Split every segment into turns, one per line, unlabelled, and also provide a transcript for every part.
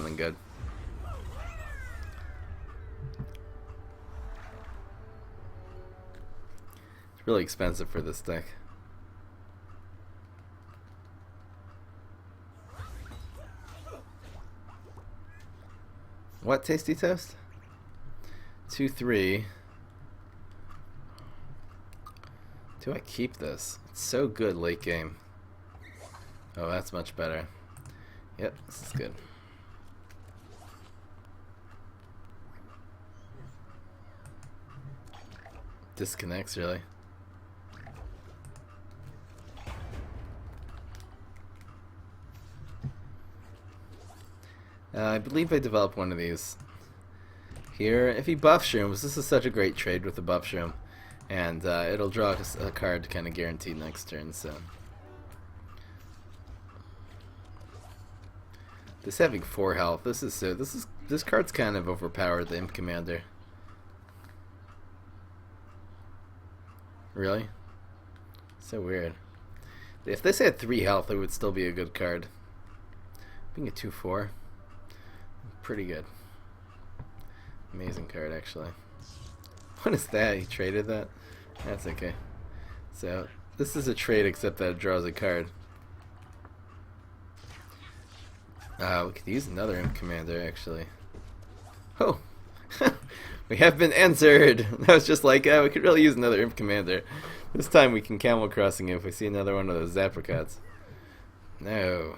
something good. It's really expensive for this deck. What, Tasty Toast? 2-3. Do I keep this? It's so good late game. Oh, that's much better. Yep, this is good. Disconnects, really. I believe I developed one of these. Here, if he buff shrooms, this is such a great trade with the buff shroom. And it'll draw a card kind of guaranteed next turn, so. This having 4 health, this card's kind of overpowered, the Imp Commander. Really? So weird. If this had 3 health, it would still be a good card. Being a 2-4. Pretty good. Amazing card, actually. What is that? He traded that? That's okay. So, this is a trade except that it draws a card. We could use another Imp Commander, actually. Oh! We have been answered! That was just like, we could really use another Imp Commander. This time we can Camel Crossing if we see another one of those Zapricots. No.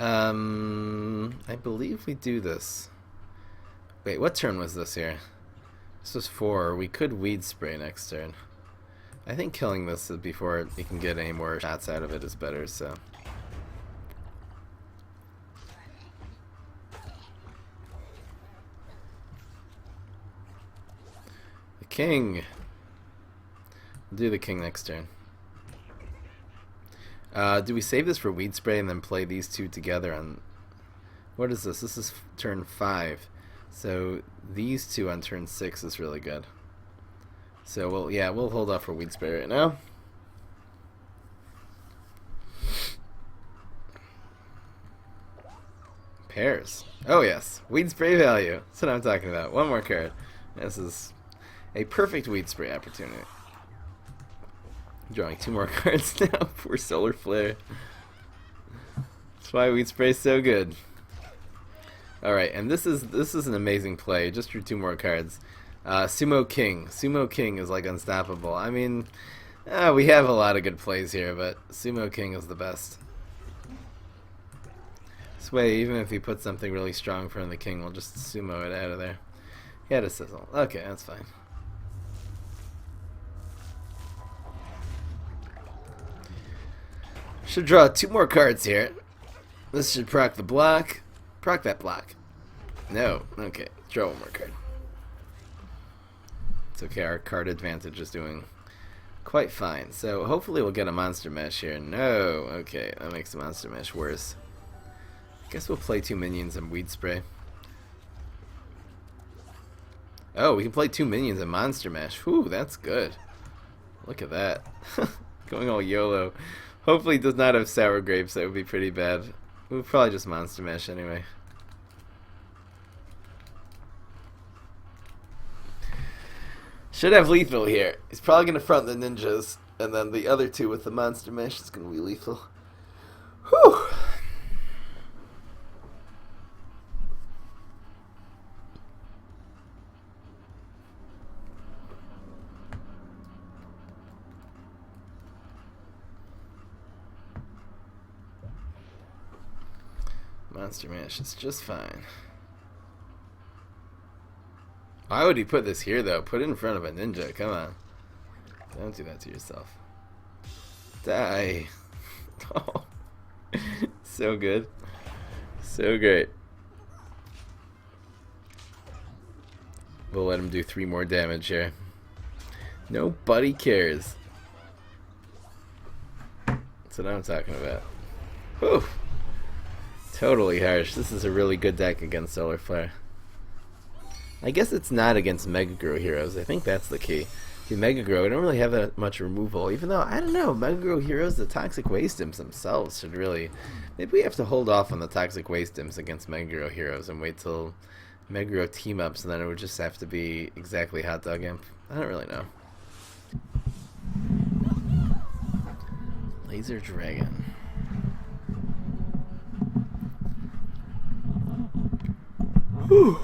I believe we do this. Wait, what turn was this here? This was 4. We could Weed Spray next turn. I think killing this before we can get any more shots out of it is better, so. The King. We'll do the King next turn. Do we save this for Weed Spray and then play these two together on... What is this? This is turn 5. So these two on turn 6 is really good. So we'll hold off for Weed Spray right now. Pairs. Oh yes, Weed Spray value. That's what I'm talking about. One more card. This is a perfect Weed Spray opportunity. Drawing 2 more cards now for Solar Flare. That's why Weed Spray is so good. Alright, and this is an amazing play. Just drew 2 more cards. Sumo King. Sumo King is like unstoppable. I mean, we have a lot of good plays here, but Sumo King is the best. This way, even if he puts something really strong in front of the King, we'll just sumo it out of there. He had a sizzle. Okay, that's fine. Should draw 2 more cards here. This should proc the block. Proc that block. No. Okay. Draw 1 more card. It's okay. Our card advantage is doing quite fine. So hopefully we'll get a Monster Mesh here. No. Okay. That makes the Monster Mesh worse. Guess we'll play 2 minions and Weed Spray. Oh, we can play 2 minions and Monster Mesh. Whew, that's good. Look at that. Going all YOLO. Hopefully it does not have Sour Grapes. That would be pretty bad. We'll probably just Monster Mesh anyway. Should have lethal here. He's probably going to front the ninjas. And then the other 2 with the Monster Mesh is going to be lethal. Whew. Monster Mash is just fine. Why would he put this here, though? Put it in front of a ninja. Come on. Don't do that to yourself. Die. Oh. So good. So great. We'll let him do 3 more damage here. Nobody cares. That's what I'm talking about. Whew. Totally harsh. This is a really good deck against Solar Flare. I guess it's not against Mega Grow Heroes. I think that's the key. The Mega Grow, we don't really have that much removal, even though, I don't know, Mega Grow Heroes, the Toxic Waste Imps themselves should really... Maybe we have to hold off on the Toxic Waste Imps against Mega Grow Heroes and wait till Mega Grow team-ups, and then it would just have to be exactly Hot Dog Imp. I don't really know. Laser Dragon. Whew.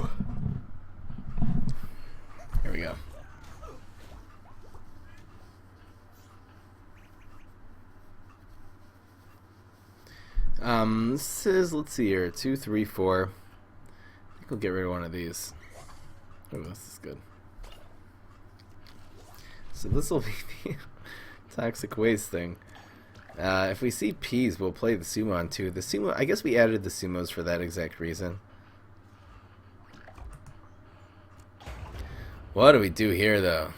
Here we go. This is, let's see here, 2, 3, 4. I think we'll get rid of one of these. Oh, this is good. So this will be the Toxic Waste thing. If we see P's, we'll play the Sumo on 2. The Sumo, I guess we added the Sumos for that exact reason. What do we do here, though?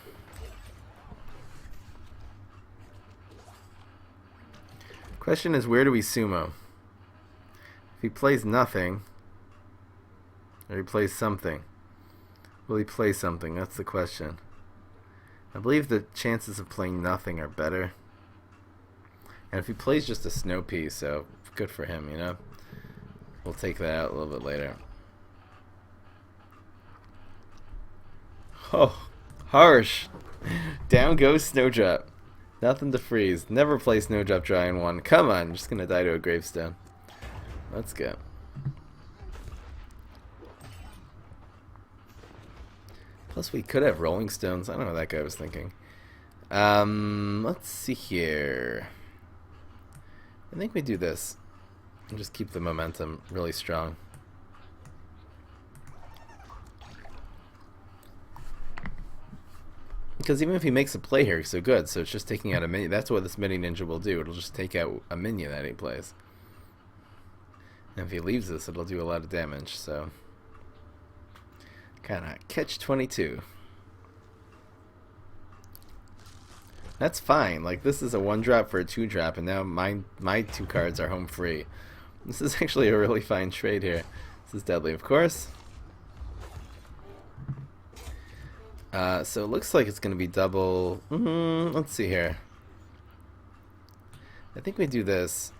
Question is, where do we Sumo? If he plays nothing, or he plays something, will he play something? That's the question. I believe the chances of playing nothing are better. And if he plays just a Snow Pea, so good for him, you know? We'll take that out a little bit later. Oh, harsh. Down goes Snowdrop. Nothing to freeze. Never play Snowdrop dry in 1. Come on, I'm just gonna die to a gravestone. Let's go. Plus we could have Rolling Stones. I don't know what that guy was thinking. Let's see here. I think we do this and just keep the momentum really strong. Because even if he makes a play here, he's so good. So it's just taking out a minion. That's what this mini ninja will do. It'll just take out a minion that he plays. And if he leaves this, it'll do a lot of damage. So kind of catch-22. That's fine. Like, this is a 1-drop for a 2-drop, and now my 2 cards are home free. This is actually a really fine trade here. This is deadly, of course. So it looks like it's going to be double. Let's see here. I think we do this.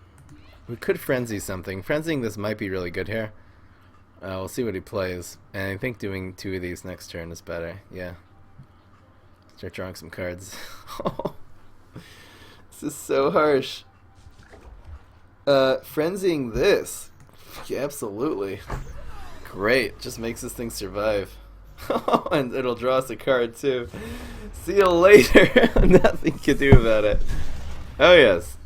We could frenzy something. Frenzying this might be really good here. We'll see what he plays. And I think doing 2 of these next turn is better. Yeah. Start drawing some cards. This is so harsh. Frenzying this. Yeah, absolutely. Great. Just makes this thing survive. And it'll draw us a card too. See you later. Nothing you can do about it. Oh yes.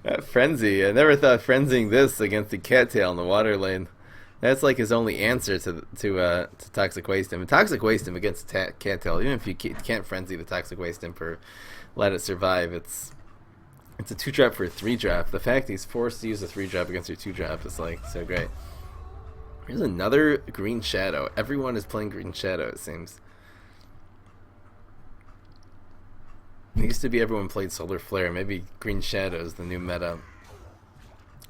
That frenzy. I never thought frenzying this against the cattail in the water lane. That's like his only answer to Toxic Waste Imp. Toxic Waste Imp against cattail. Even if you can't frenzy the Toxic Waste Imp or let it survive, it's a 2-drop for a 3-drop. The fact he's forced to use a 3-drop against your 2-drop is like so great. Here's another Green Shadow. Everyone is playing Green Shadow, it seems. It used to be everyone played Solar Flare. Maybe Green Shadow is the new meta.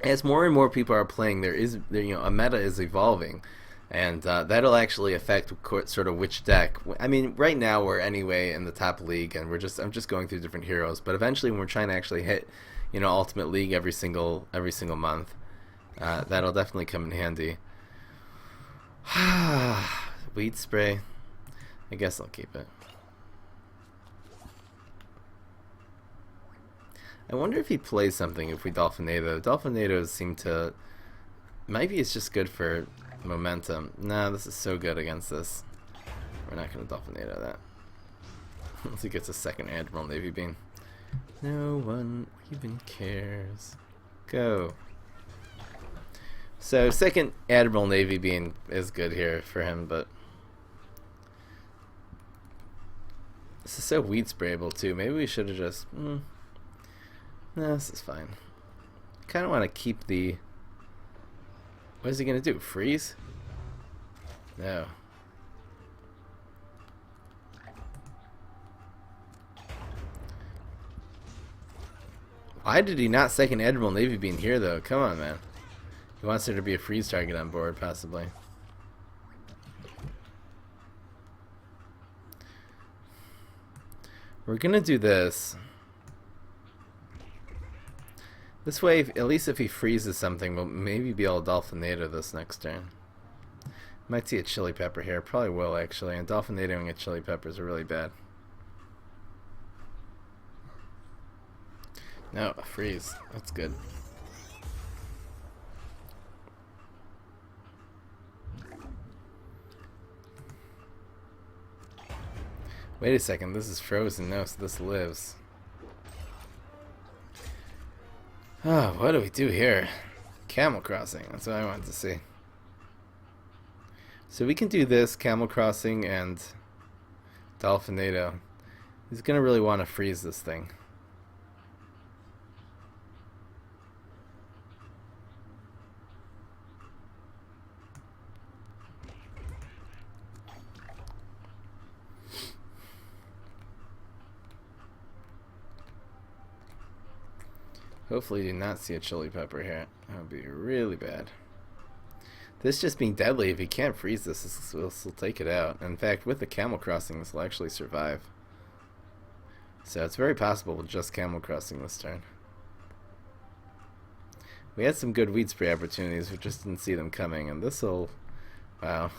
As more and more people are playing, a meta is evolving, and that'll actually affect sort of which deck. I mean, right now we're anyway in the top league, and I'm just going through different heroes. But eventually, when we're trying to actually hit, Ultimate League every single month, that'll definitely come in handy. Weed spray. I guess I'll keep it. I wonder if he plays something if we Dolphinado. Dolphinados seem to... Maybe it's just good for momentum. Nah, this is so good against this. We're not going to Dolphinado that. Unless he gets a second Admiral Navy Beam. No one even cares. Go. So, second Admiral Navy Beam is good here for him, but... This is so weed sprayable, too. Maybe we should have just... No, this is fine. Kind of want to keep the... What is he going to do? Freeze? No. Why did he not second Admiral Navy Beam here, though? Come on, man. He wants there to be a freeze target on board, possibly. We're gonna do this. This way, at least if he freezes something, we'll maybe be able to Dolphinado this next turn. Might see a Chili Pepper here. Probably will, actually. And Dolphinadoing a Chili Peppers are really bad. No, a freeze. That's good. Wait a second, this is frozen. No, so this lives. Oh, what do we do here? Camel Crossing. That's what I wanted to see. So we can do this, Camel Crossing and Dolphinado. He's going to really want to freeze this thing. Hopefully you do not see a Chili Pepper here. That would be really bad. This just being deadly, if he can't freeze this, this will take it out. In fact, with the Camel Crossing, this will actually survive. So it's very possible with just Camel Crossing this turn. We had some good Weed Spray opportunities, we just didn't see them coming, and this will... Wow.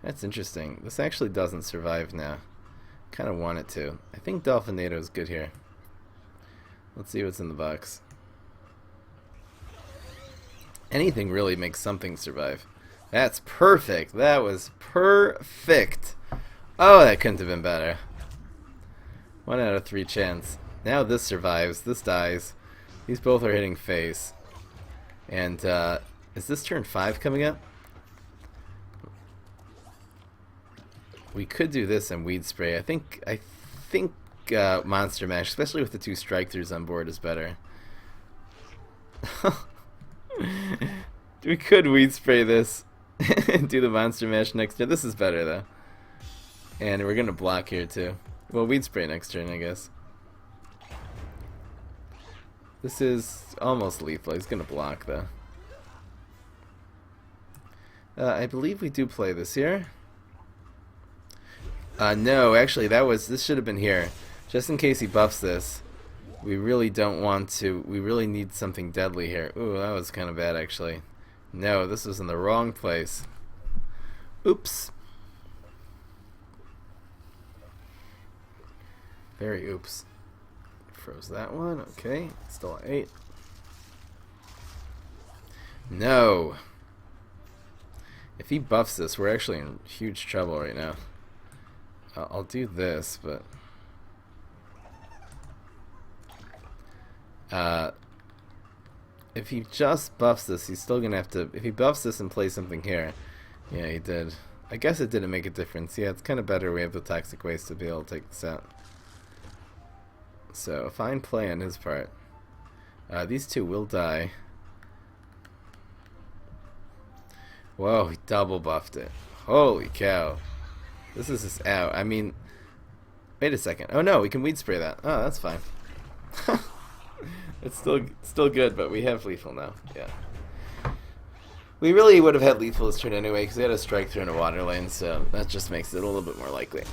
That's interesting. This actually doesn't survive now. Kind of want it to. I think Dolphinado is good here. Let's see what's in the box. Anything really makes something survive. That's perfect. That was perfect. Oh, that couldn't have been better. 1 out of 3 chance. Now this survives. This dies. These both are hitting face. And is this turn 5 coming up? We could do this and Weed Spray. I think Monster Mash, especially with the 2 strike-throughs on board, is better. We could Weed Spray this and do the Monster Mash next turn. This is better, though. And we're going to block here, too. Well, Weed Spray next turn, I guess. This is almost lethal. He's going to block, though. I believe we do play this here. No, actually, this should have been here. Just in case he buffs this. We really don't want to. We really need something deadly here. Ooh, that was kind of bad, actually. No, this was in the wrong place. Oops. Very oops. Froze that one. Okay, still at 8. No. If he buffs this, we're actually in huge trouble right now. I'll do this, but if he just buffs this, he's still gonna have to. If he buffs this and plays something here, yeah, he did. I guess it didn't make a difference. Yeah, it's kind of better we have the Toxic Waste to be able to take this out. So, a fine play on his part. These 2 will die. Whoa, he double buffed it. Holy cow. This is just out. I mean, wait a second. Oh no, we can Weed Spray that. Oh, that's fine. It's still good, but we have lethal now. Yeah. We really would have had lethal this turn anyway, because we had a strike through in a water lane, so that just makes it a little bit more likely.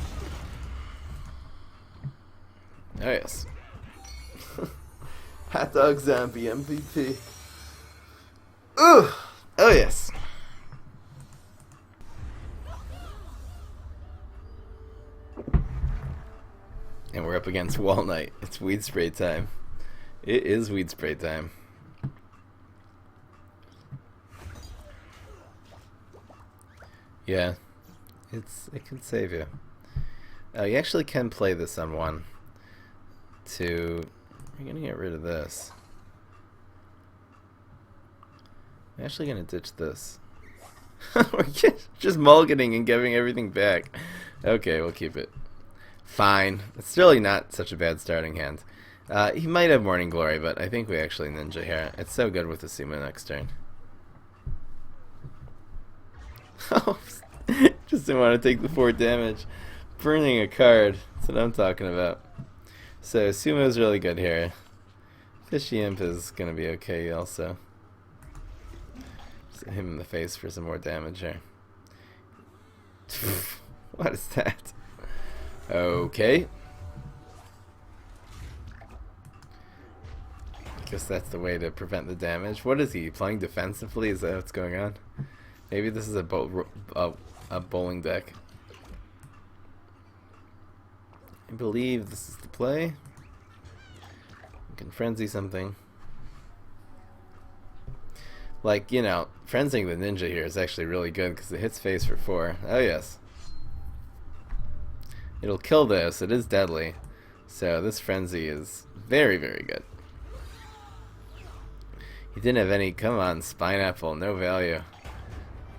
Oh yes. Hot Dog Zombie MVP. Ooh! Oh yes. And we're up against Walnut. It's Weed Spray time. It is Weed Spray time. Yeah, it can save you. You actually can play this on 1. We're gonna get rid of this. I'm actually gonna ditch this. We're just mulliganing and giving everything back. Okay, we'll keep it. Fine. It's really not such a bad starting hand. He might have Morning Glory, but I think we actually Ninja here. It's so good with the Sumo next turn. Just didn't want to take the 4 damage. Burning a card. That's what I'm talking about. So Sumo's really good here. Fishy Imp is going to be okay also. Just hit him in the face for some more damage here. What is that? Okay. Guess that's the way to prevent the damage. What is he playing defensively? Is that what's going on? Maybe this is a bowling deck. I believe this is the play. You can frenzy something. Like, you know, frenzying the ninja here is actually really good because it hits face for 4. Oh yes. It'll kill this. It is deadly. So this frenzy is very, very good. He didn't have any. Come on, Spineapple. No value.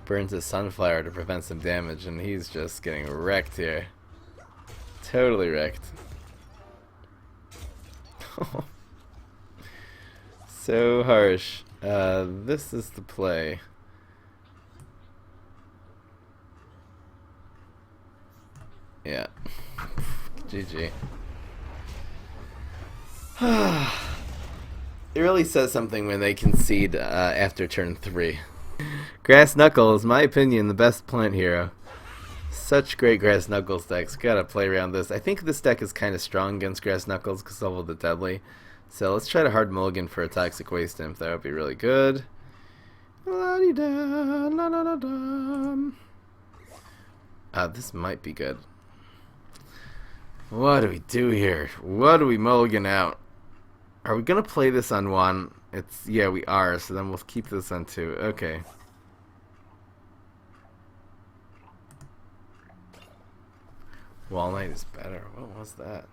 Burns his sunflower to prevent some damage, and he's just getting wrecked here. Totally wrecked. So harsh. This is the play. Yeah. GG. It really says something when they concede after turn 3. Grass Knuckles, my opinion, the best plant hero. Such great Grass Knuckles decks. Gotta play around this. I think this deck is kind of strong against Grass Knuckles because of all the deadly. So let's try to hard mulligan for a Toxic Waste Imp. That would be really good. This might be good. What do we do here? What do we mulligan out? Are we gonna play this on 1? Yeah, we are. So then we'll keep this on 2. Okay. Walnut is better. What was that?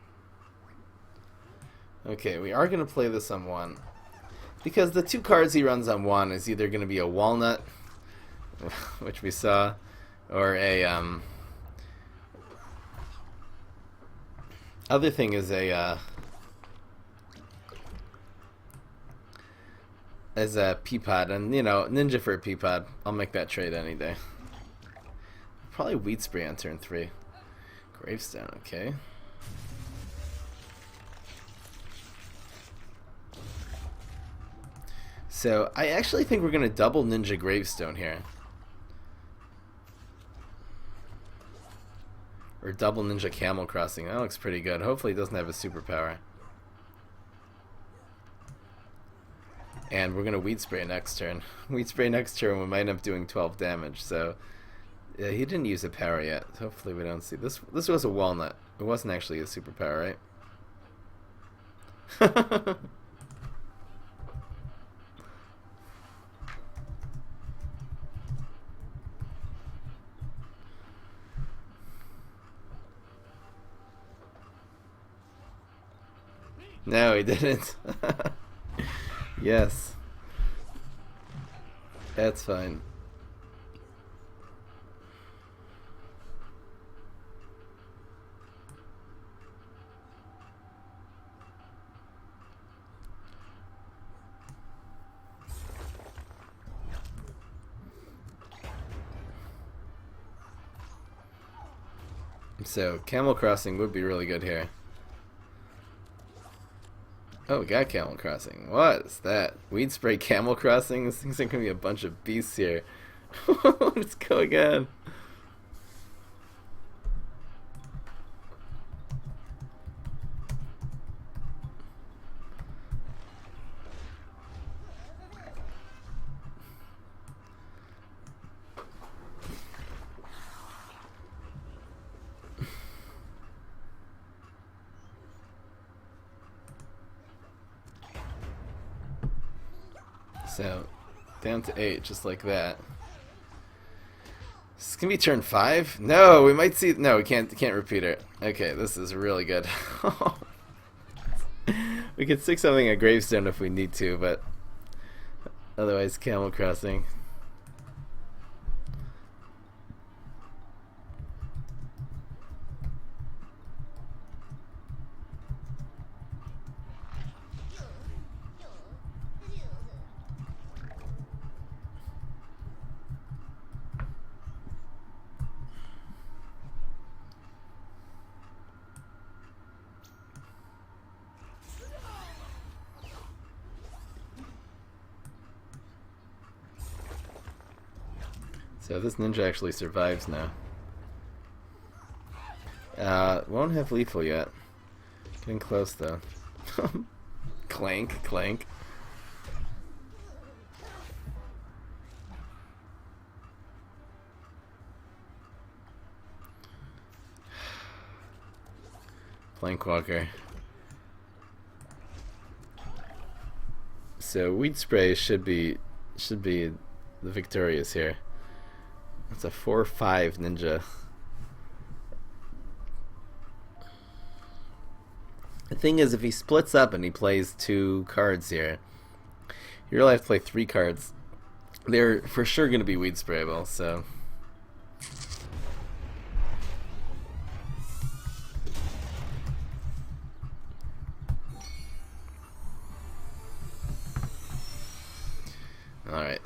Okay, we are going to play this on 1. Because the 2 cards he runs on 1 is either going to be a Walnut, which we saw, or a, other thing is a Peapod, and, you know, Ninja for a Peapod. I'll make that trade any day. Probably Weed Spray on turn 3. Gravestone, okay. So, I actually think we're going to double Ninja Gravestone here. Or double Ninja Camel Crossing. That looks pretty good. Hopefully it doesn't have a superpower. And we're going to Weed Spray next turn. Weed Spray next turn, we might end up doing 12 damage, so... Yeah, he didn't use a power yet. Hopefully we don't see this. This was a Walnut. It wasn't actually a superpower, right? No, he didn't. Yes. That's fine. So, Camel Crossing would be really good here. Oh, we got Camel Crossing. What is that? Weed Spray Camel Crossing? This thing's gonna be a bunch of beasts here. What is going on? So, down to 8, just like that. This is gonna be turn 5? No, we might see. No, we can't repeat it. Okay, this is really good. We could stick something at Gravestone if we need to, but otherwise, Camel Crossing. So this ninja actually survives now. Won't have lethal yet. Getting close though. Clank, clank. Plankwalker. So weed spray should be the victorious here. It's a 4/5 ninja. The thing is, if he splits up and he plays 2 cards here, you really have to play 3 cards. They're for sure going to be weed sprayable, so. Alright.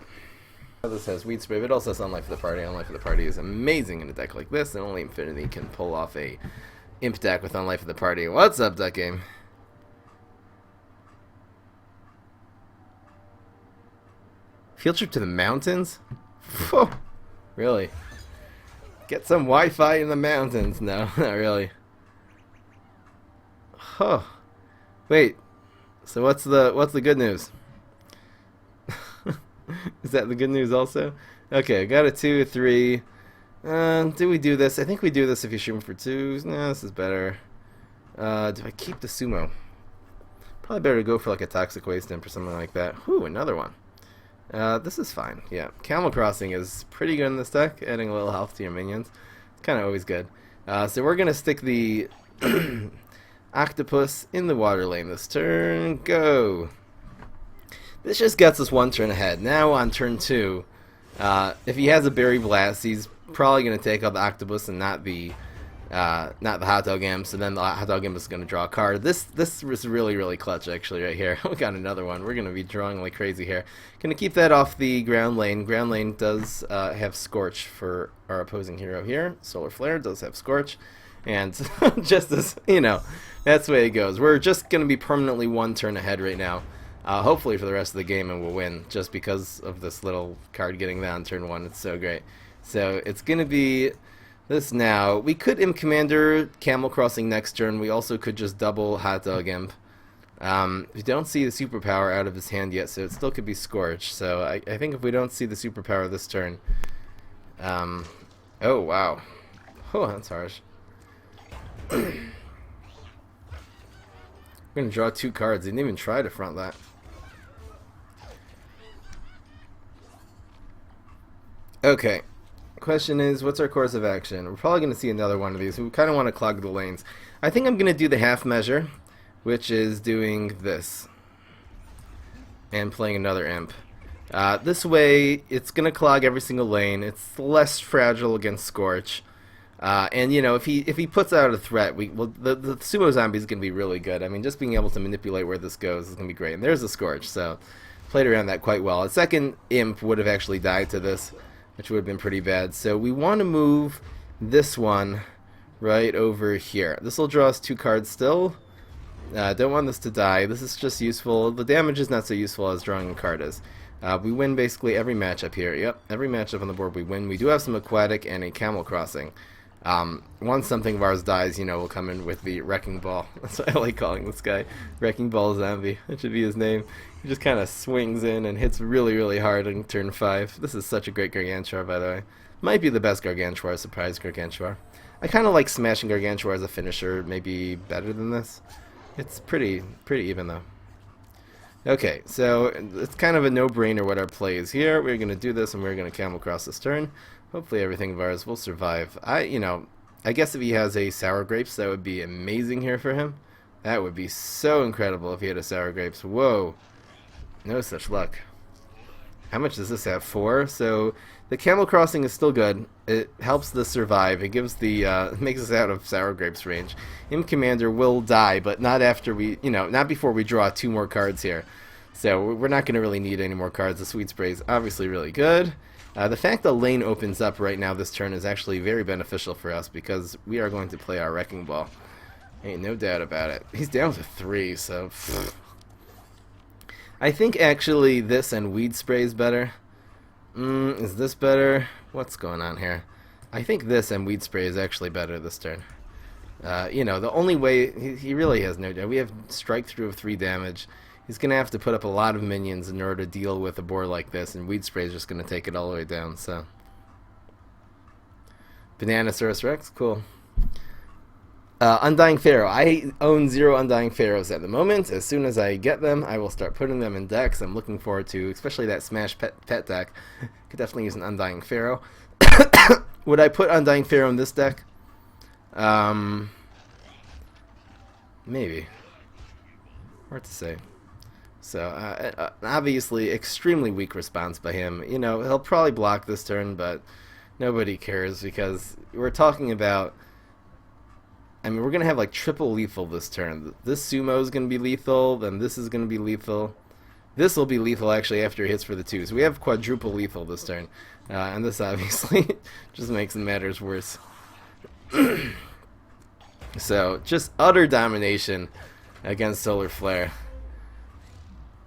This has weed spray, but it also has Unlife for the Party. Unlife for the Party is amazing in a deck like this, and only Infinity can pull off a Imp deck with Unlife for the Party. What's up, Duck Game? Field trip to the mountains? Whew. Really? Get some Wi-Fi in the mountains? No, not really. Huh. Wait. So what's the good news? Is that the good news also? Okay, got a 2, 3. Do we do this? I think we do this if you're shooting for 2s. No, this is better. Do I keep the Sumo? Probably better to go for like a Toxic Waste Imp or something like that. Whew, another one. This is fine. Yeah, Camel Crossing is pretty good in this deck, adding a little health to your minions. It's kind of always good. So we're going to stick the Octopus in the water lane this turn. Go! This just gets us 1 turn ahead. Now on turn 2, if he has a Berry Blast, he's probably going to take out the Octopus and not the Hot Dog Imp. So then the Hot Dog Imp is going to draw a card. This is really clutch actually right here. We got another one. We're going to be drawing like crazy here. Going to keep that off the ground lane. Ground lane does have Scorch for our opposing hero here. Solar Flare does have Scorch. And just as, you know, that's the way it goes. We're just going to be permanently 1 turn ahead right now. Hopefully for the rest of the game, and we'll win just because of this little card getting that on turn 1. It's so great. So it's going to be this now. We could Imp Commander Camel Crossing next turn. We also could just double Hot Dog Imp. We don't see the superpower out of his hand yet, so it still could be Scorch. So I think if we don't see the superpower this turn... oh, wow. Oh, that's harsh. We're going to draw 2 cards. He didn't even try to front that. Okay. Question is, what's our course of action? We're probably going to see another one of these. We kind of want to clog the lanes. I think I'm going to do the half measure, which is doing this. And playing another imp. This way, it's going to clog every single lane. It's less fragile against Scorch. And you know, if he puts out a threat, the Sumo Zombie is going to be really good. I mean, just being able to manipulate where this goes is going to be great. And there's a Scorch, so played around that quite well. A second imp would have actually died to this, which would have been pretty bad. So we want to move this one right over here. This will draw us 2 cards still. Don't want this to die. This is just useful. The damage is not so useful as drawing a card is. We win basically every matchup here. Yep, every matchup on the board we win. We do have some Aquatic and a Camel Crossing. Once something of ours dies, you know, we'll come in with the Wrecking Ball. That's what I like calling this guy. Wrecking Ball Zombie. That should be his name. He just kind of swings in and hits really hard on turn 5. This is such a great Gargantuar, by the way. Might be the best Gargantuar, surprise Gargantuar. I kind of like smashing Gargantuar as a finisher, maybe better than this. It's pretty even, though. Okay, so it's kind of a no-brainer what our play is here. We're going to do this, and we're going to Camel Cross this turn. Hopefully everything of ours will survive. I guess if he has a Sour Grapes, that would be amazing here for him. That would be so incredible if he had a Sour Grapes. Whoa. No such luck. How much does this have? 4? So the Camel Crossing is still good. It helps this survive. It gives the makes us out of Sour Grapes range. Imp Commander will die, but not after we, not before we draw 2 more cards here. So we're not going to really need any more cards. The Sweet Spray is obviously really good. The fact the lane opens up right now this turn is actually very beneficial for us because we are going to play our Wrecking Ball. Ain't no doubt about it. He's down to 3, so... Pfft. I think actually this and Weed Spray is better. Is this better? What's going on here? I think this and Weed Spray is actually better this turn. You know, the only way he really has no damage. We have strike through of 3 damage. He's gonna have to put up a lot of minions in order to deal with a board like this, and Weed Spray is just gonna take it all the way down. So, Bananasaurus Rex, cool. Undying Pharaoh. I own 0 Undying Pharaohs at the moment. As soon as I get them, I will start putting them in decks. I'm looking forward to, especially that Smash pet deck. Could definitely use an Undying Pharaoh. Would I put Undying Pharaoh in this deck? Maybe. Hard to say. So, obviously, extremely weak response by him. You know, he'll probably block this turn, but nobody cares because we're talking about... I mean, we're going to have like triple lethal this turn. This Sumo is going to be lethal, then this is going to be lethal. This will be lethal actually after it hits for the 2. So we have quadruple lethal this turn. And this obviously just makes the matters worse. So, just utter domination against Solar Flare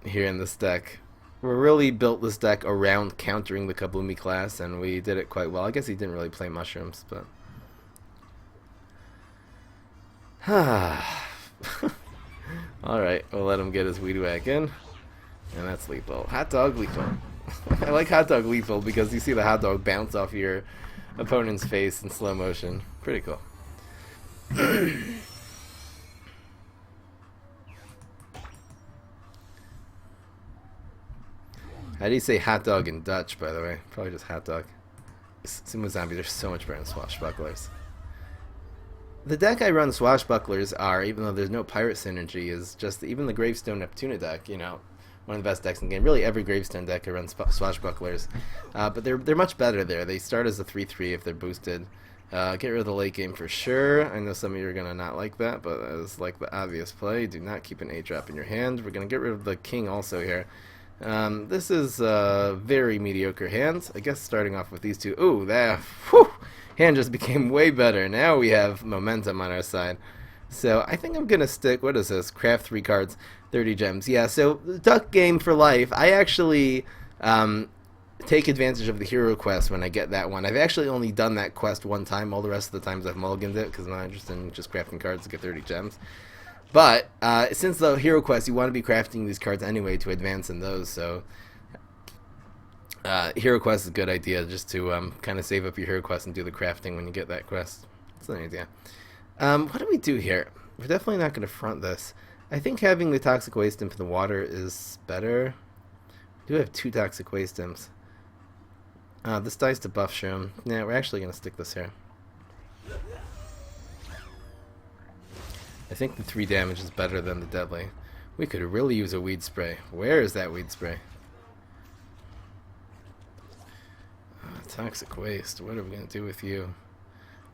here in this deck. We really built this deck around countering the Kabloomy class, and we did it quite well. I guess he didn't really play mushrooms, but... Alright, we'll let him get his weed whack in. And that's lethal. Hot dog lethal. I like hot dog lethal because you see the hot dog bounce off your opponent's face in slow motion. Pretty cool. How do you say hot dog in Dutch, by the way? Probably just hot dog. Sumo Zombie, they're so much better than Swashbucklers. The deck I run Swashbucklers are, even though there's no pirate synergy, is just even the Gravestone Neptuna deck, you know, one of the best decks in the game. Really, every Gravestone deck I run Swashbucklers. But they're much better there. They start as a 3/3 if they're boosted. Get rid of the late game for sure. I know some of you are going to not like that, but as like the obvious play, do not keep an 8-drop in your hand. We're going to get rid of the king also here. This is a very mediocre hand. I guess starting off with these two. Ooh, that hand just became way better. Now we have momentum on our side. So I think I'm going to stick, what is this? Craft 3 cards, 30 gems. Yeah, so duck game for life. I actually take advantage of the hero quest when I get that one. I've actually only done that quest one time. All the rest of the times I've mulliganed it because I'm not interested in just crafting cards to get 30 gems. But since the hero quest, you want to be crafting these cards anyway to advance in those. So hero quest is a good idea just to kind of save up your hero quest and do the crafting when you get that quest. That's an idea. What do we do here? We're definitely not going to front this. I think having the Toxic Waste Imp in the water is better. We do have 2 Toxic Waste Imps. This dies to Buff Shroom. Nah, we're actually going to stick this here. I think the 3 damage is better than the Deadly. We could really use a Weed Spray. Where is that Weed Spray? Toxic Waste. What are we going to do with you?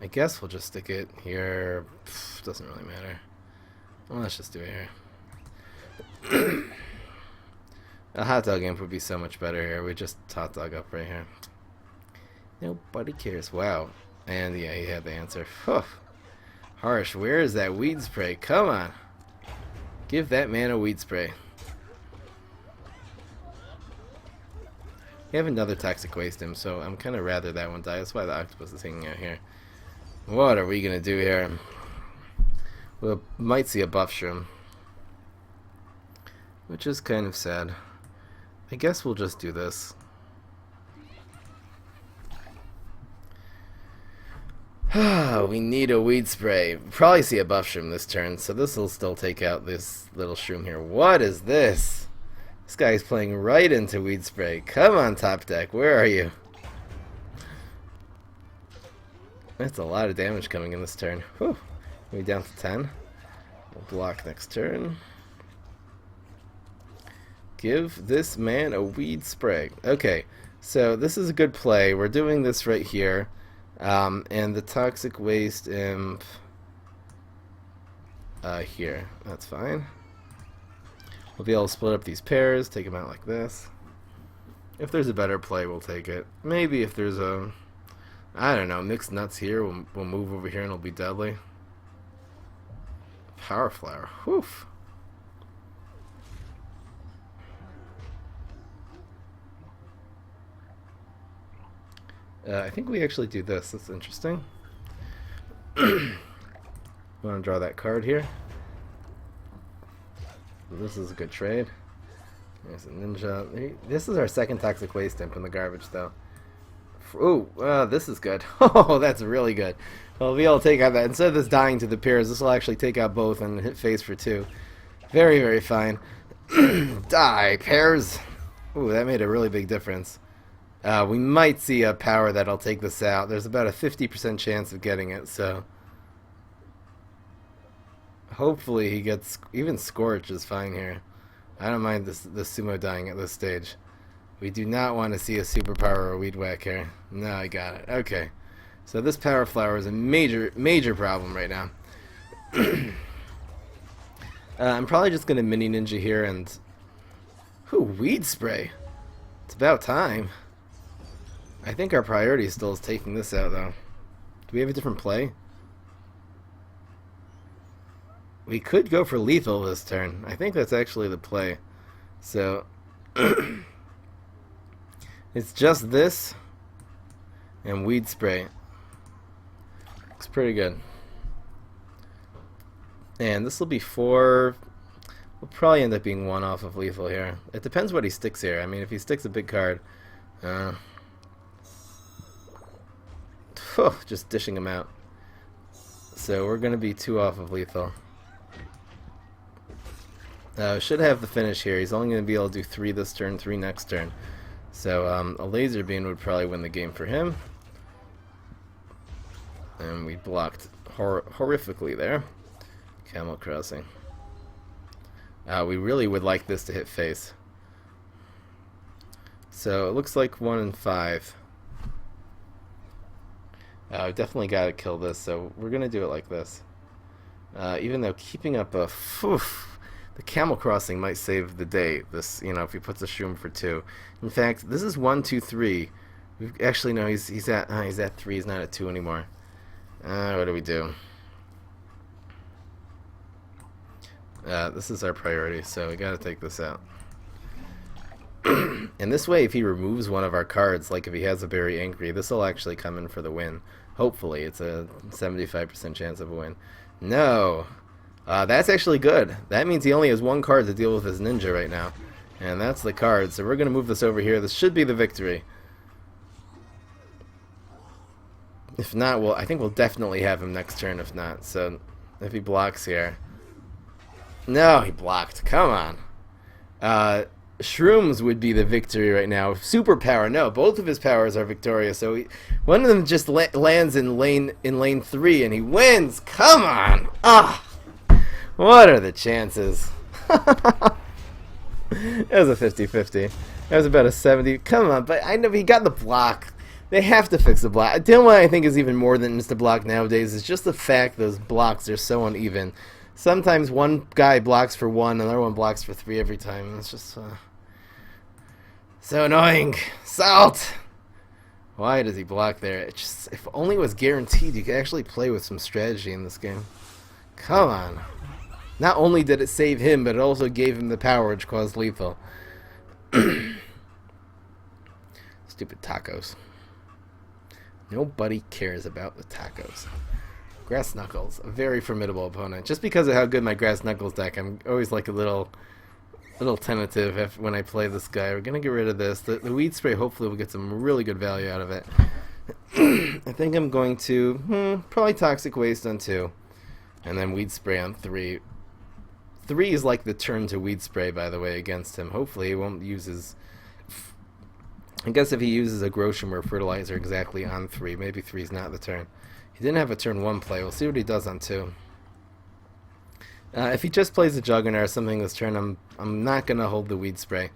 I guess we'll just stick it here. Doesn't really matter. Well, let's just do it here. A hot dog imp would be so much better here. We just hot dog up right here. Nobody cares. Wow. And yeah, he had the answer. Whew. Harsh, where is that weed spray? Come on. Give that man a weed spray. We have another Toxic Waste Imp, so I'm kind of rather that one die. That's why the octopus is hanging out here. What are we going to do here? We might see a Buff Shroom, which is kind of sad. I guess we'll just do this. We need a Weed Spray. We'll probably see a Buff Shroom this turn, so this will still take out this little shroom here. What is this? This guy's playing right into Weed Spray. Come on, top deck. Where are you? That's a lot of damage coming in this turn. Whew. We're down to 10. We'll block next turn. Give this man a Weed Spray. Okay, so this is a good play. We're doing this right here. And the Toxic Waste Imp here. That's fine. We'll be able to split up these pairs, take them out like this. If there's a better play, we'll take it. Maybe if there's a, I don't know, mixed nuts here, we'll move over here and it'll be deadly. Power Flower. Whew. I think we actually do this. That's interesting. We'll want to draw that card here. This is a good trade. There's a ninja. This is our second toxic waste imp in the garbage, though. Ooh, this is good. Oh, that's really good. Well, we'll be able to take out that. Instead of this dying to the pairs, this will actually take out both and hit face for 2. Very, very fine. Die, pairs. Ooh, that made a really big difference. We might see a power that'll take this out. There's about a 50% chance of getting it, so... Hopefully he gets... Even Scorch is fine here. I don't mind the Sumo dying at this stage. We do not want to see a superpower or a weed whack here. No, I got it. Okay. So this power flower is a major, major problem right now. I'm probably just going to mini ninja here and... Ooh, weed spray. It's about time. I think our priority still is taking this out, though. Do we have a different play? We could go for lethal this turn. I think that's actually the play. So, it's just this and weed spray. Looks pretty good. And this will be 4. We'll probably end up being 1 off of lethal here. It depends what he sticks here. I mean, if he sticks a big card, just dishing him out. So we're going to be 2 off of lethal. Should have the finish here. He's only going to be able to do 3 this turn, 3 next turn. So a laser beam would probably win the game for him. And we blocked horrifically there. Camel crossing. We really would like this to hit face. So it looks like 1 and 5. Definitely got to kill this, so we're going to do it like this. Even though keeping up a... the camel crossing might save the day. This, you know, if he puts a shroom for 2. In fact, this is 1, 2, 3. We've actually no, he's at 3. He's not at 2 anymore. What do we do? This is our priority, so we got to take this out. And this way, if he removes one of our cards, like if he has a Very Angry, this will actually come in for the win. Hopefully, it's a 75% chance of a win. No. That's actually good. That means he only has 1 card to deal with his ninja right now. And that's the card. So we're going to move this over here. This should be the victory. If not, I think we'll definitely have him next turn if not. So if he blocks here. No, he blocked. Come on. Shrooms would be the victory right now. Superpower, no. Both of his powers are victorious. So one of them just lands in lane 3 and he wins. Come on. Ah. What are the chances? It was a 50-50. It was about a 70. Come on, but I know he got the block. They have to fix the block. What I think is even more than just a block nowadays is just the fact those blocks are so uneven. Sometimes one guy blocks for 1, another one blocks for 3 every time. It's just so annoying. Salt! Why does he block there? It just, if only it was guaranteed, you could actually play with some strategy in this game. Come on. Not only did it save him, but it also gave him the power which caused lethal. Stupid tacos. Nobody cares about the tacos. Grass Knuckles, a very formidable opponent. Just because of how good my Grass Knuckles deck, I'm always like a little tentative when I play this guy. We're going to get rid of this. The weed spray, hopefully we'll get some really good value out of it. I think I'm going to probably Toxic Waste on 2. And then Weed Spray on 3. 3 is like the turn to Weed Spray, by the way, against him. Hopefully he won't use his... I guess if he uses a Grosham or Fertilizer exactly on 3, maybe 3 is not the turn. He didn't have a turn 1 play. We'll see what he does on 2. If he just plays a Juggernaut or something this turn, I'm not going to hold the Weed Spray.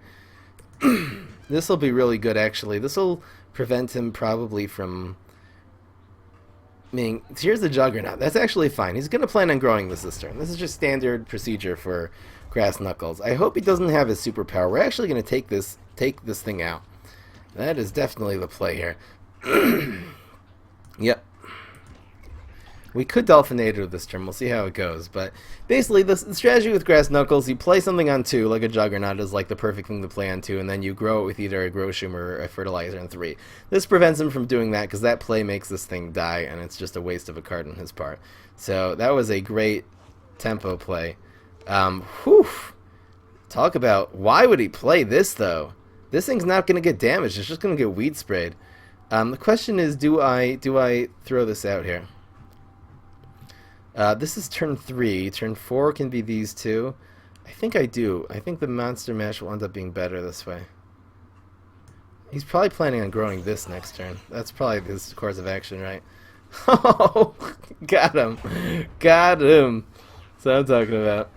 This will be really good, actually. This will prevent him probably from... I mean, here's the Juggernaut. That's actually fine. He's going to plan on growing this turn. This is just standard procedure for Grass Knuckles. I hope he doesn't have his superpower. We're actually going to take this thing out. That is definitely the play here. Yep. We could Dolphinator this turn. We'll see how it goes. But basically, the strategy with Grass Knuckles, you play something on 2, like a Juggernaut is like the perfect thing to play on 2, and then you grow it with either a Groshum or a Fertilizer on 3. This prevents him from doing that because that play makes this thing die, and it's just a waste of a card on his part. So that was a great tempo play. Whew. Talk about, why would he play this, though? This thing's not going to get damaged. It's just going to get Weed Sprayed. The question is, do I throw this out here? This is turn 3. Turn 4 can be these two. I think I do. I think the Monster Mash will end up being better this way. He's probably planning on growing this next turn. That's probably his course of action, right? Oh, got him. Got him. That's what I'm talking about.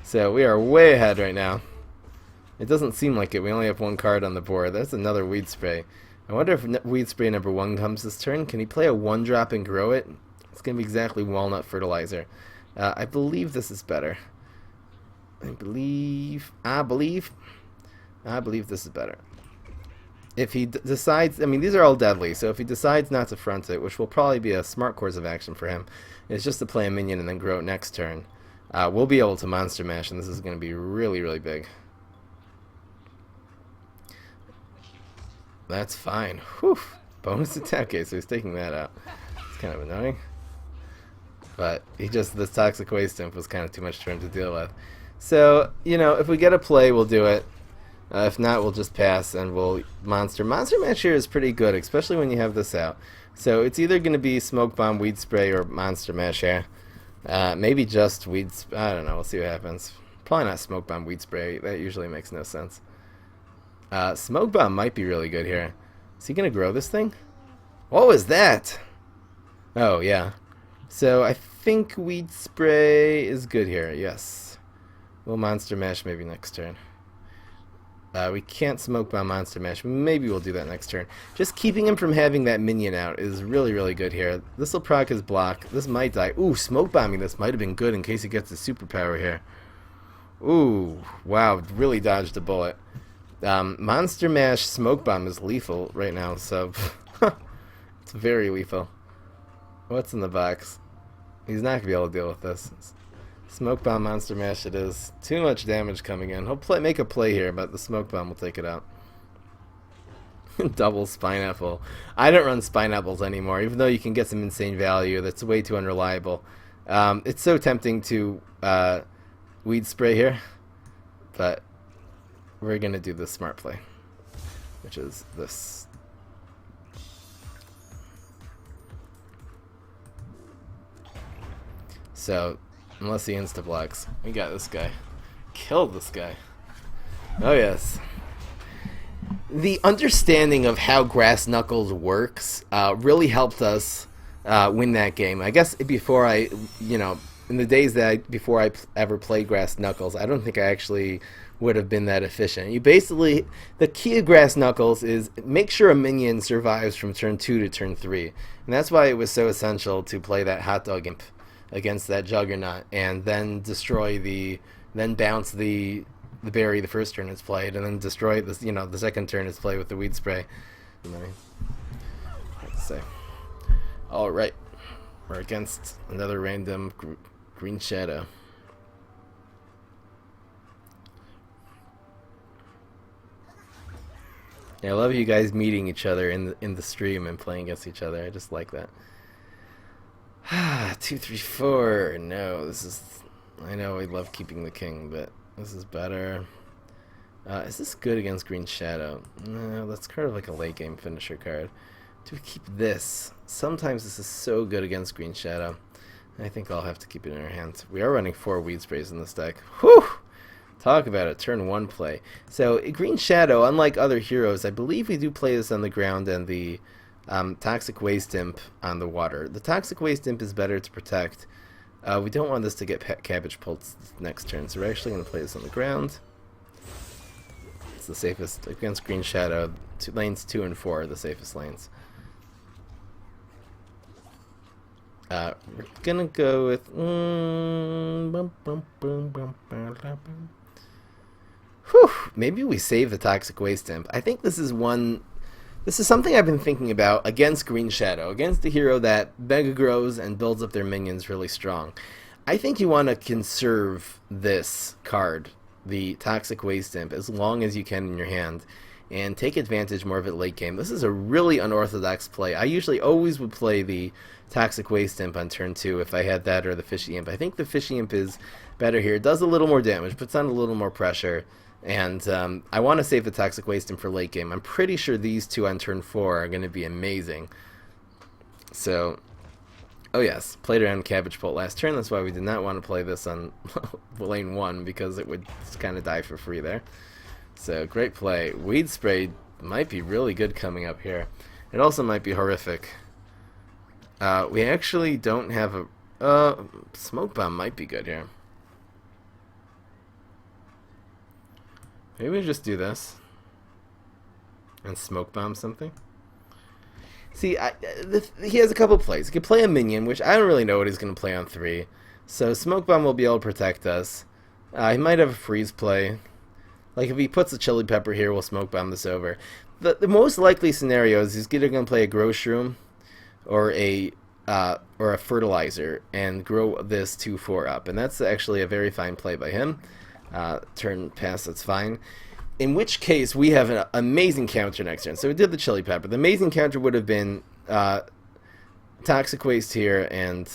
So we are way ahead right now. It doesn't seem like it. We only have one card on the board. That's another Weed Spray. I wonder if Weed Spray number 1 comes this turn. Can he play a 1-drop and grow it? It's going to be exactly Walnut Fertilizer. I believe this is better. I believe this is better. If he decides, I mean, these are all deadly, so if he decides not to front it, which will probably be a smart course of action for him, it's just to play a minion and then grow it next turn. We'll be able to Monster Mash, and this is going to be really, really big. That's fine. Whew. Bonus attack. Okay, so he's taking that out. It's kind of annoying. But this Toxic Waste Imp was kind of too much for him to deal with. So, you know, if we get a play, we'll do it. If not, we'll just pass and we'll Monster Mash here is pretty good, especially when you have this out. So it's either going to be Smoke Bomb, Weed Spray, or Monster Mash here. Maybe just I don't know. We'll see what happens. Probably not Smoke Bomb, Weed Spray. That usually makes no sense. Smoke Bomb might be really good here. Is he going to grow this thing? What was that? Oh, yeah. So I think Weed Spray is good here, yes. We'll Monster Mash maybe next turn. We can't Smoke Bomb Monster Mash. Maybe we'll do that next turn. Just keeping him from having that minion out is really, really good here. This will proc his block. This might die. Ooh, Smoke Bombing this might have been good in case he gets his superpower here. Ooh, wow, really dodged a bullet. Monster Mash Smoke Bomb is lethal right now, so it's very lethal. What's in the box? He's not going to be able to deal with this. Smoke Bomb Monster Mash it is. Too much damage coming in. He'll make a play here, but the Smoke Bomb will take it out. Double Spineapple. I don't run Spineapples anymore, even though you can get some insane value. That's way too unreliable. It's so tempting to Weed Spray here, but we're going to do the smart play, which is this. So, unless he insta-blocks, we got this guy. Killed this guy. Oh, yes. The understanding of how Grass Knuckles works really helped us win that game. I guess before in the days before I ever played Grass Knuckles, I don't think I actually would have been that efficient. You basically, the key of Grass Knuckles is make sure a minion survives from turn 2 to turn 3. And that's why it was so essential to play that Hot Dog Imp against that Juggernaut, and then bounce the berry the first turn it's played, and then destroy this, the second turn it's played with the Weed Spray. Let's say, all right, we're against another random green shadow. Yeah, I love you guys meeting each other in the stream and playing against each other. I just like that. 2, 3, 4. No, this is. I know we love keeping the king, but this is better. Is this good against Green Shadow? No, that's kind of like a late game finisher card. Do we keep this? Sometimes this is so good against Green Shadow. I think I'll have to keep it in our hands. We are running 4 Weed Sprays in this deck. Whew! Talk about a turn 1 play. So Green Shadow, unlike other heroes, I believe we do play this on the ground and the Toxic Waste Imp on the water. The Toxic Waste Imp is better to protect. We don't want this to get Cabbage pults next turn, so we're actually going to play this on the ground. It's the safest against Green Shadow. Lanes 2 and 4 are the safest lanes. We're gonna go with maybe we save the Toxic Waste Imp. I think this is one This is something I've been thinking about against Green Shadow, against a hero that mega grows and builds up their minions really strong. I think you want to conserve this card, the Toxic Waste Imp, as long as you can in your hand, and take advantage more of it late game. This is a really unorthodox play. I usually always would play the Toxic Waste Imp on turn 2 if I had that or the Fishy Imp. I think the Fishy Imp is better here. It does a little more damage, puts on a little more pressure. And I want to save the Toxic Waste Imp for late game. I'm pretty sure these two on turn 4 are going to be amazing. So, oh yes, played around Cabbage Pult last turn. That's why we did not want to play this on lane 1, because it would kind of die for free there. So, great play. Weed Spray might be really good coming up here. It also might be horrific. We actually don't have a... Smoke Bomb might be good here. Maybe we just do this and Smoke Bomb something. See, he has a couple plays. He could play a minion, which I don't really know what he's going to play on 3. So Smoke Bomb will be able to protect us. He might have a freeze play. Like if he puts a Chili Pepper here, we'll Smoke Bomb this over. The most likely scenario is he's either going to play a Grow Shroom or a Fertilizer and grow this 2-4 up. And that's actually a very fine play by him. Turn pass, that's fine. In which case, we have an amazing counter next turn. So we did the Chili Pepper. The amazing counter would have been Toxic Waste here and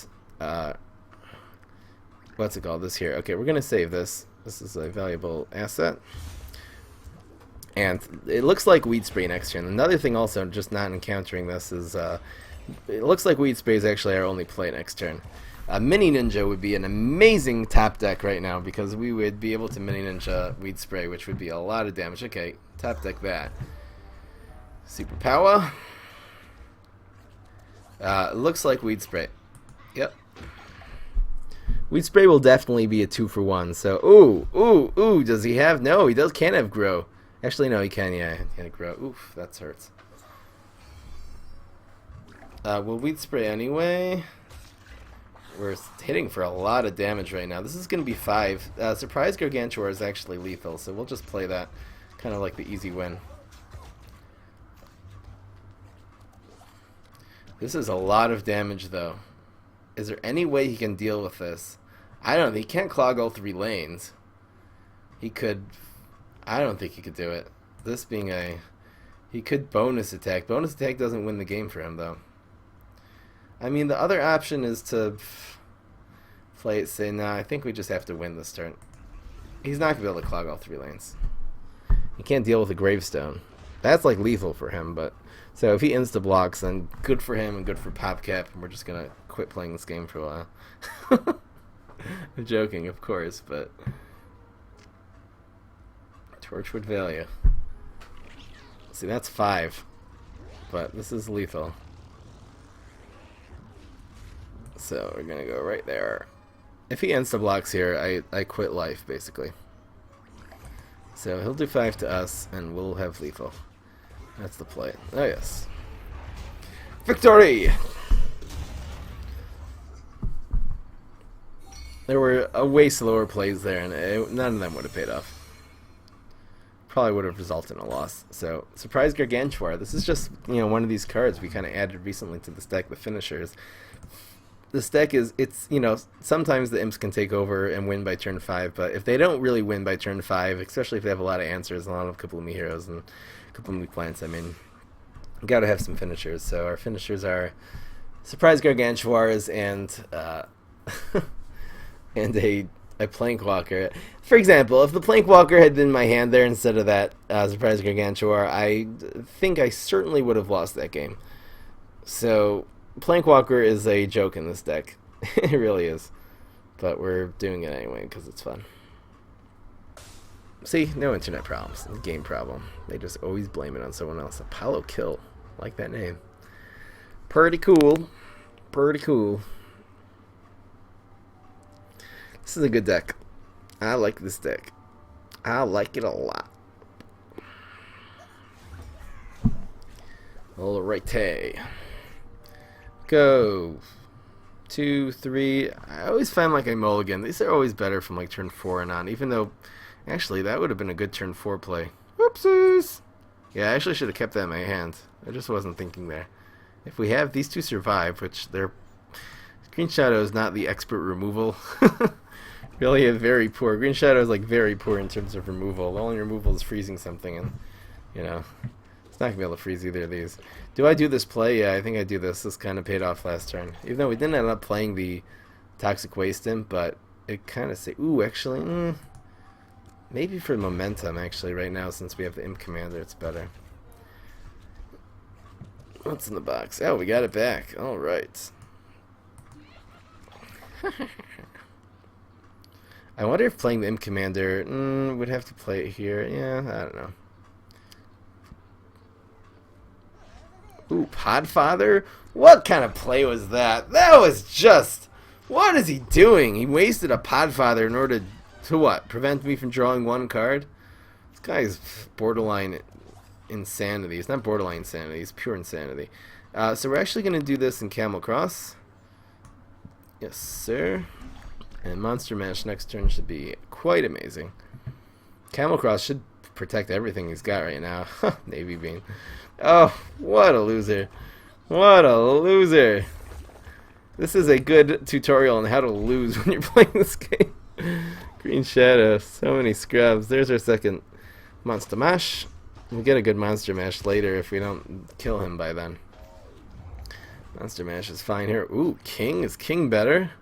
what's it called? This here. Okay, we're going to save this. This is a valuable asset. And it looks like Weed Spray next turn. Another thing also, just not encountering this, is it looks like Weed Spray is actually our only play next turn. Mini Ninja would be an amazing top deck right now because we would be able to Mini Ninja Weed Spray, which would be a lot of damage. Okay, top deck that. Super Power. Looks like Weed Spray. Yep. Weed Spray will definitely be a 2-for-1. So, ooh, does he have? No, he can't have Grow. Actually, no, he can, yeah, he can't grow. Oof, that hurts. We'll Weed Spray anyway. We're hitting for a lot of damage right now. This is going to be 5. Surprise Gargantuar is actually lethal, so we'll just play that. Kind of like the easy win. This is a lot of damage, though. Is there any way he can deal with this? I don't think he can't clog all 3 lanes. He could... I don't think he could do it. This being a... He could bonus attack. Bonus attack doesn't win the game for him, though. I mean, the other option is to play it, say, nah, I think we just have to win this turn. He's not going to be able to clog all 3 lanes. He can't deal with a Gravestone. That's like lethal for him, but... So if he insta-blocks, then good for him and good for PopCap, and we're just going to quit playing this game for a while. I'm joking, of course, but... Torchwood Value. See, that's 5. But this is lethal. So we're going to go right there. If he insta-blocks here, I quit life, basically. So he'll do 5 to us, and we'll have lethal. That's the play. Oh, yes. Victory! There were way slower plays there, and none of them would have paid off. Probably would have resulted in a loss. So, Surprise Gargantuar. This is just, one of these cards we kind of added recently to this deck, the finishers. This deck is, sometimes the imps can take over and win by turn 5, but if they don't really win by turn 5, especially if they have a lot of answers, a lot of Kabloomy heroes and Kabloomy plants, I mean, you gotta have some finishers. So our finishers are Surprise Gargantuars and and a Plankwalker. For example, if the Plankwalker had been in my hand there instead of that Surprise Gargantuar, I think I certainly would have lost that game. So Plankwalker is a joke in this deck. It really is. But we're doing it anyway because it's fun. See, no internet problems. Game problem. They just always blame it on someone else. Apollo Kill. Like that name. Pretty cool. Pretty cool. This is a good deck. I like this deck. I like it a lot. Alrighty. Go. 2, 3. I always find like I mulligan. These are always better from like turn 4 and on, even though actually that would have been a good turn 4 play. Whoopsies. Yeah, I actually should have kept that in my hand. I just wasn't thinking there. If we have these two survive, which they're... Green Shadow is not the expert removal. Really a very poor. Green Shadow is like very poor in terms of removal. The only removal is freezing something, and you know, it's not gonna be able to freeze either of these. Do I do this play? Yeah, I think I do this. This kind of paid off last turn. Even though we didn't end up playing the Toxic Waste Imp, but it kind of say, ooh, actually, maybe for momentum, actually, right now, since we have the Imp Commander, it's better. What's in the box? Oh, we got it back. All right. I wonder if playing the Imp Commander would have to play it here. Yeah, I don't know. Ooh, Podfather? What kind of play was that? That was just... What is he doing? He wasted a Podfather in order to what? Prevent me from drawing one card? This guy is borderline insanity. It's not borderline insanity. It's pure insanity. So we're actually going to do this in Camel Cross. Yes, sir. And Monster Mash next turn should be quite amazing. Camel Cross should protect everything he's got right now. Navy Bean. Oh, what a loser. What a loser. This is a good tutorial on how to lose when you're playing this game. Green Shadow. So many scrubs. There's our second Monster Mash. We'll get a good Monster Mash later if we don't kill him by then. Monster Mash is fine here. Ooh, King. Is King better?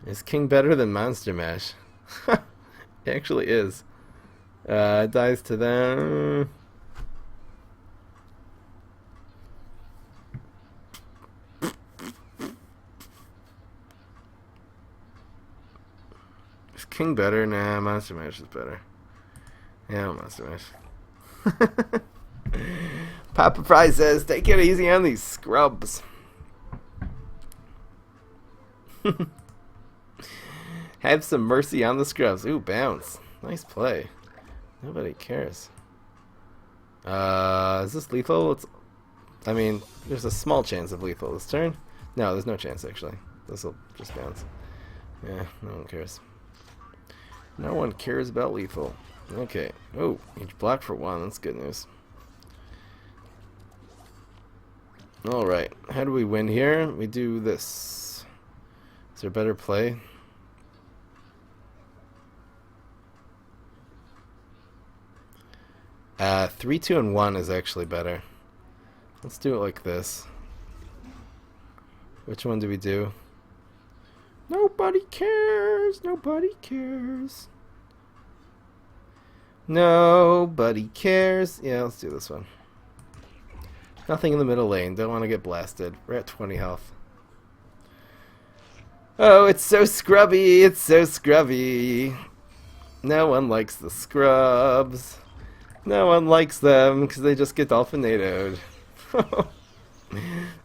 Is King better than Monster Mash? It actually is. It dies to them. Is King better? Nah, Monster Mash is better. Yeah, Monster Mash. Papa Fry says, take it easy on these scrubs. Have some mercy on the scrubs. Ooh, bounce. Nice play. Nobody cares. Is this lethal? I mean, there's a small chance of lethal this turn. No, there's no chance, actually. This will just bounce. Yeah, no one cares. No one cares about lethal. Okay. Oh, each block for one. That's good news. Alright. How do we win here? We do this. Is there a better play? 3, 2, and 1 is actually better. Let's do it like this. Which one do we do? Nobody cares. Nobody cares. Nobody cares. Yeah, let's do this one. Nothing in the middle lane. Don't want to get blasted. We're at 20 health. Oh, it's so scrubby. It's so scrubby. No one likes the scrubs. No one likes them because they just get dolphinadoed.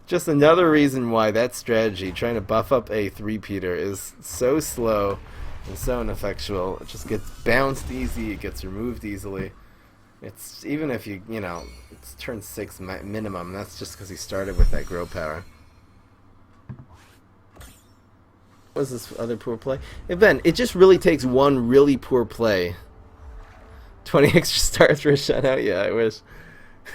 Just another reason why that strategy, trying to buff up a 3-peater, is so slow and so ineffectual. It just gets bounced easy, it gets removed easily. It's even if you know, it's turn 6 minimum, that's just because he started with that grow power. What's this other poor play? Hey Ben, it just really takes one really poor play. 20 extra stars for a shutout? Yeah, I wish.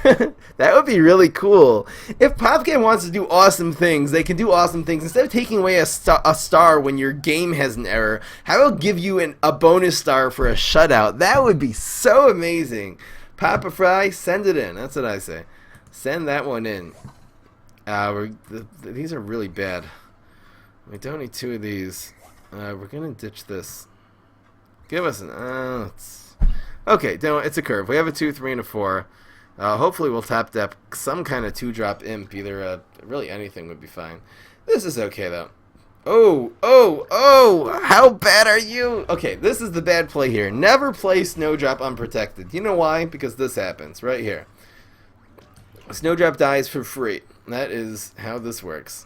That would be really cool. If PopGame wants to do awesome things, they can do awesome things. Instead of taking away a star when your game has an error, how about give you a bonus star for a shutout? That would be so amazing. Papa Fry, send it in. That's what I say. Send that one in. These are really bad. We don't need 2 of these. We're going to ditch this. Give us an... okay, it's a curve. We have a 2, 3, and a 4. Hopefully we'll tap dep some kind of 2-drop imp. Either really anything would be fine. This is okay though. Oh! How bad are you? Okay, this is the bad play here. Never play Snowdrop unprotected. You know why? Because this happens right here. Snowdrop dies for free. That is how this works.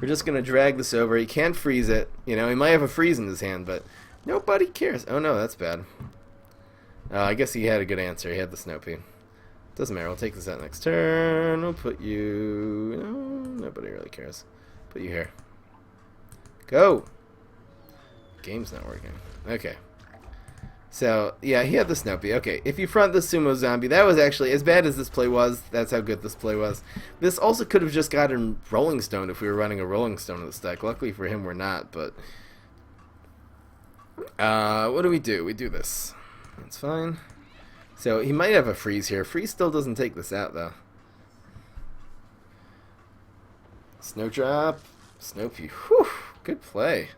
We're just gonna drag this over. He can't freeze it. You know, he might have a freeze in his hand, but nobody cares. Oh no, that's bad. I guess he had a good answer. He had the Snowpea. Doesn't matter. We'll take this out next turn. We'll put you... No, nobody really cares. Put you here. Go! Game's not working. Okay. So, yeah, he had the Snoopy. Okay, if you front the Sumo Zombie, that was actually, as bad as this play was, that's how good this play was. This also could have just gotten Rolling Stone if we were running a Rolling Stone in the stack. Luckily for him, we're not, but... what do? We do this. That's fine. So, he might have a freeze here. Freeze still doesn't take this out, though. Snowdrop. Snoopy. Whew, good play.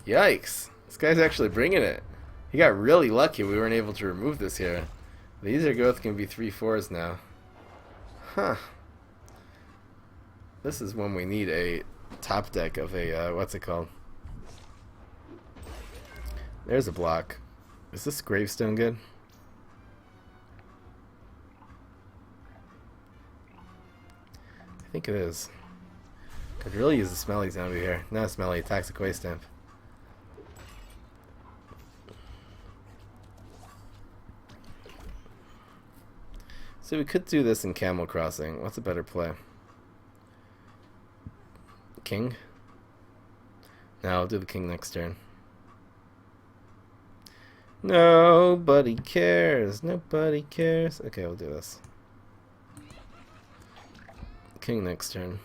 Yikes. This guy's actually bringing it. He got really lucky we weren't able to remove this here. These are both going to be 3/4s now. Huh. This is when we need a top deck of a, what's it called? There's a block. Is this gravestone good? I think it is. Could really use a smelly zombie here. Not a smelly, a toxic waste stamp. So we could do this in Camel Crossing. What's a better play? King? No, I'll do the king next turn. Nobody cares. Nobody cares. Okay, we'll do this. King next turn.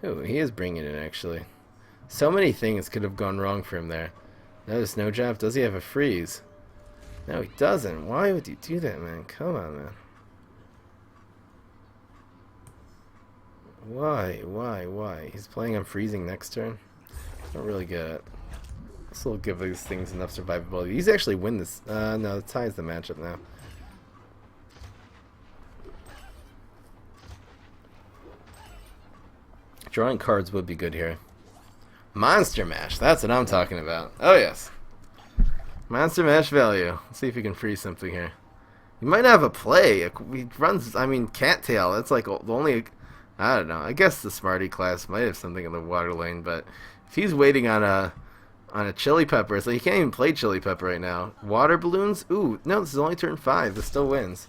Oh, he is bringing it, actually. So many things could have gone wrong for him there. Another Snowdrop. Does he have a freeze? No, he doesn't. Why would you do that, man? Come on, man. Why? He's playing on freezing next turn. I don't really get it. This will give these things enough survivability. He's actually win this. No, it ties the matchup now. Drawing cards would be good here. Monster Mash. That's what I'm talking about. Oh, yes. Monster Mash value. Let's see if we can freeze something here. He might have a play. He runs, I mean, Cattail. That's like the only... I don't know. I guess the Smarty class might have something in the water lane, but if he's waiting on a Chili Pepper, it's like he can't even play Chili Pepper right now. Water Balloons? Ooh, no, this is only turn 5. This still wins.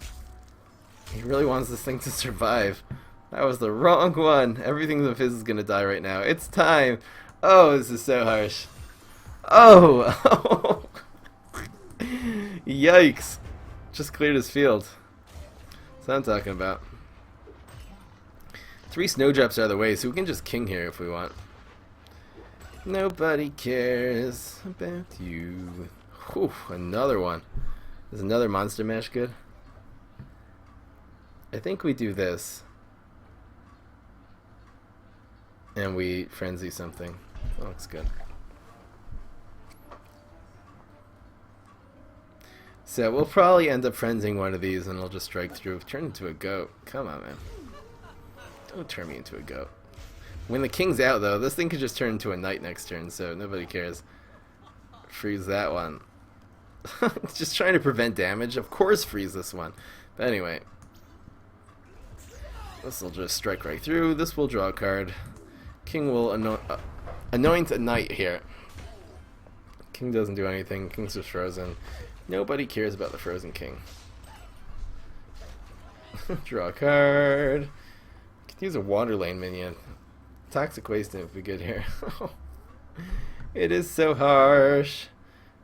He really wants this thing to survive. That was the wrong one. Everything of his is going to die right now. It's time. Oh, this is so harsh. Oh! Yikes. Just cleared his field. That's what I'm talking about. 3 Snowdrops are the way, so we can just king here if we want. Nobody cares about you. Whew, another one. Is another Monster Mash good? I think we do this. And we frenzy something. That looks good. So we'll probably end up frenzying one of these and it'll just strike through. Turn into a goat. Come on, man. Don't turn me into a goat. When the king's out, though, this thing could just turn into a knight next turn, so nobody cares. Freeze that one. Just trying to prevent damage. Of course freeze this one. But anyway. This will just strike right through. This will draw a card. King will anoint a knight here. King doesn't do anything. King's just frozen. Nobody cares about the frozen king. Draw a card. Could use a water lane minion. Toxic waste would be good here. It is so harsh.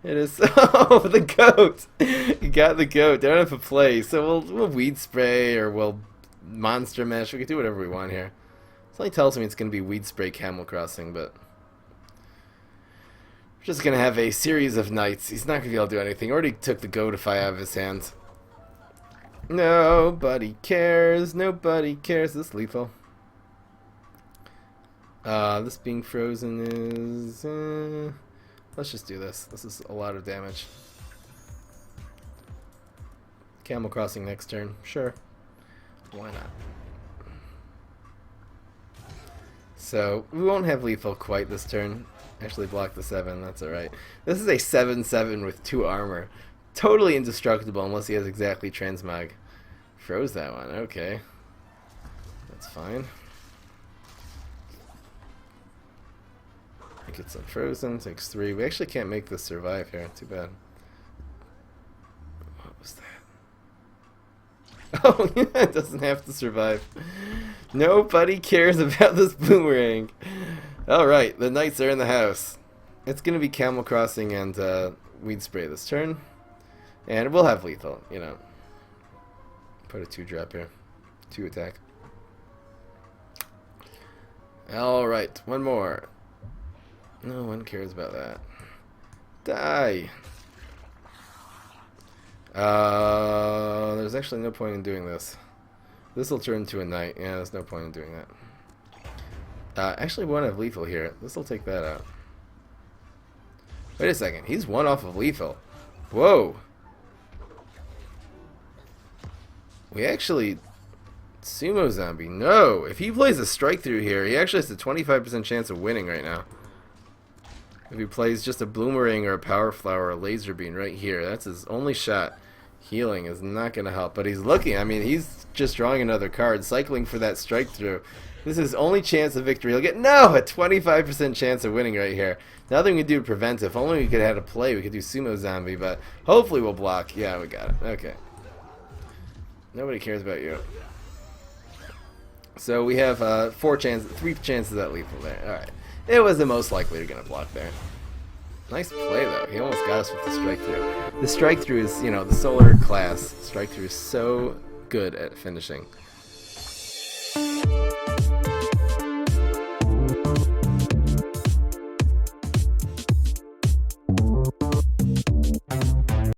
It is so... Oh, the goat! You got the goat. Don't have to play. So we'll weed spray or we'll monster mesh. We can do whatever we want here. It only tells me it's going to be weed spray Camel Crossing, but... We're just going to have a series of knights. He's not going to be able to do anything. Already took the goatify out of his hands. Nobody cares. Nobody cares. Is this lethal? This being frozen is... let's just do this. This is a lot of damage. Camel Crossing next turn. Sure. Why not? So, we won't have lethal quite this turn. Actually block the 7. That's alright. This is a 7/7 with 2 armor. Totally indestructible unless he has exactly transmog. Froze that one. Okay. That's fine. Gets unfrozen, takes 3. We actually can't make this survive here. Too bad. What was that? Oh, yeah, it doesn't have to survive. Nobody cares about this boomerang. Alright, the knights are in the house. it's going to be Camel Crossing and Weed Spray this turn. And we'll have lethal, you know. Put a 2-drop here. 2 attack. Alright, one more. No one cares about that. Die! There's actually no point in doing this. This will turn to a knight. Yeah, there's no point in doing that. Actually, we want to have lethal here. This will take that out. Wait a second. He's one off of lethal. Whoa! We actually... Sumo Zombie. No! If he plays a strike through here, he actually has a 25% chance of winning right now. If he plays just a Bloomerang or a Power Flower or a Laser Beam right here, that's his only shot. Healing is not going to help, but he's looking. I mean, he's just drawing another card, cycling for that strike through. This is his only chance of victory. He'll get, no, a 25% chance of winning right here. Nothing we can do to prevent it. If only we could have had a play, we could do Sumo Zombie, but hopefully we'll block. Yeah, we got it. Okay. Nobody cares about you. So we have 3 chances at lethal there. Alright. It was the most likely you're going to block there. Nice play, though. He almost got us with the strike through. The strike through is, you know, the solar class. Strike through is so good at finishing.